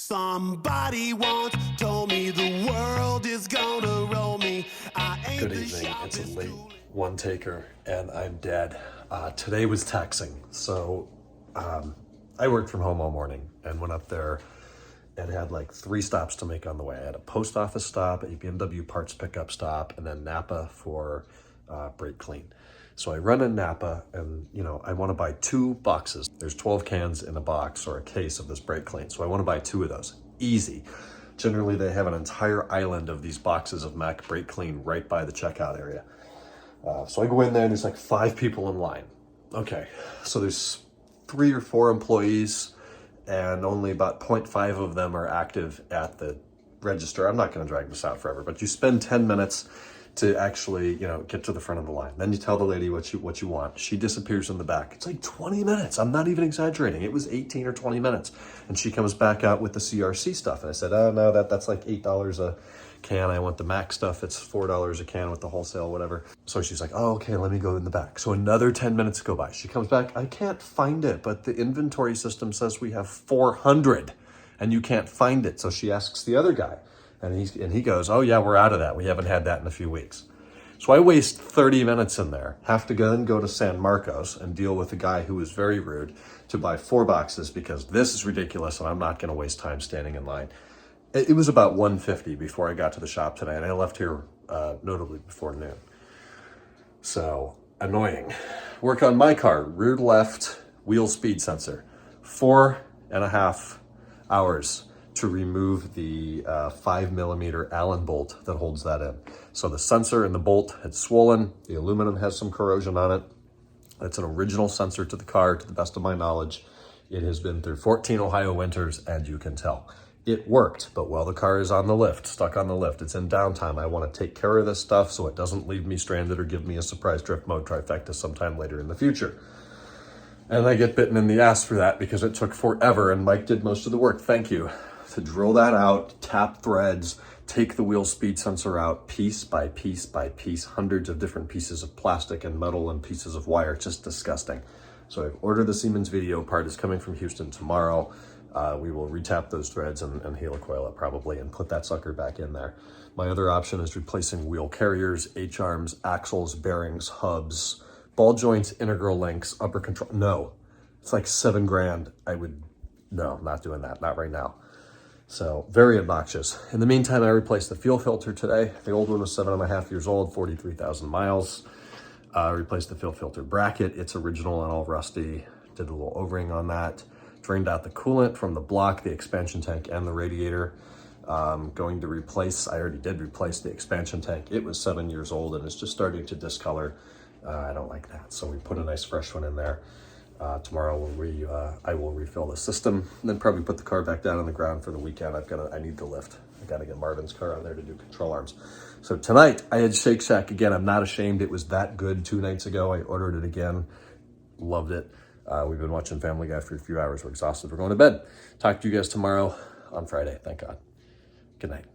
Somebody once told me the world is gonna roll me. I ain't Good the evening. It's a sharpest late tool. one taker and I'm dead. Today was taxing. So I worked from home all morning and went up there and had like 3 stops to make on the way. I had a post office stop, a BMW parts pickup stop, and then Napa for brake clean. So I run in Napa and, I want to buy 2 boxes. There's 12 cans in a box or a case of this brake clean. So I want to buy 2 of those. Easy. Generally, they have an entire island of these boxes of Mac brake clean right by the checkout area. So I go in there and there's like 5 people in line. Okay, so there's 3 or 4 employees and only about 0.5 of them are active at the register. I'm not going to drag this out forever, but you spend 10 minutes to actually, get to the front of the line. Then you tell the lady what you want. She disappears in the back. It's like 20 minutes. I'm not even exaggerating. It was 18 or 20 minutes. And she comes back out with the CRC stuff. And I said, oh no, that's like $8 a can. I want the Mac stuff. It's $4 a can with the wholesale, whatever. So she's like, oh, okay, let me go in the back. So another 10 minutes go by. She comes back. I can't find it, but the inventory system says we have 400 and you can't find it. So she asks the other guy. And he goes, oh yeah, we're out of that. We haven't had that in a few weeks. So I waste 30 minutes in there, have to then go to San Marcos and deal with a guy who was very rude to buy 4 boxes because this is ridiculous and I'm not going to waste time standing in line. It was about 1:50 before I got to the shop today, and I left here notably before noon. So annoying. Work on my car, rear left wheel speed sensor, 4.5 hours to remove the 5mm Allen bolt that holds that in. So the sensor and the bolt had swollen. The aluminum has some corrosion on it. It's an original sensor to the car, to the best of my knowledge. It has been through 14 Ohio winters, and you can tell. It worked, but while the car is on the lift, stuck on the lift, it's in downtime. I want to take care of this stuff so it doesn't leave me stranded or give me a surprise drift mode trifecta sometime later in the future. And I get bitten in the ass for that because it took forever, and Mike did most of the work. Thank you. To drill that out, tap threads, take the wheel speed sensor out piece by piece by piece, hundreds of different pieces of plastic and metal and pieces of wire, just disgusting. So I've ordered the Siemens video part. It's coming from Houston tomorrow. We will retap those threads and helicoil it probably and put that sucker back in there. My other option is replacing wheel carriers, H-arms, axles, bearings, hubs, ball joints, integral links, upper control. No, it's like $7 grand. No, not doing that, not right now. So very obnoxious. In the meantime, I replaced the fuel filter today. The old one was 7.5 years old, 43,000 miles. I replaced the fuel filter bracket. It's original and all rusty. Did a little O-ring on that. Drained out the coolant from the block, the expansion tank, and the radiator. Going to replace, I already did replace the expansion tank. It was 7 years old and it's just starting to discolor. I don't like that. So we put a nice fresh one in there. Tomorrow I will refill the system and then probably put the car back down on the ground for the weekend. I need the lift. I got to get Marvin's car on there to do control arms. So tonight I had Shake Shack again. I'm not ashamed. It was that good 2 nights ago. I ordered it again. Loved it. We've been watching Family Guy for a few hours. We're exhausted. We're going to bed. Talk to you guys tomorrow on Friday. Thank God. Good night.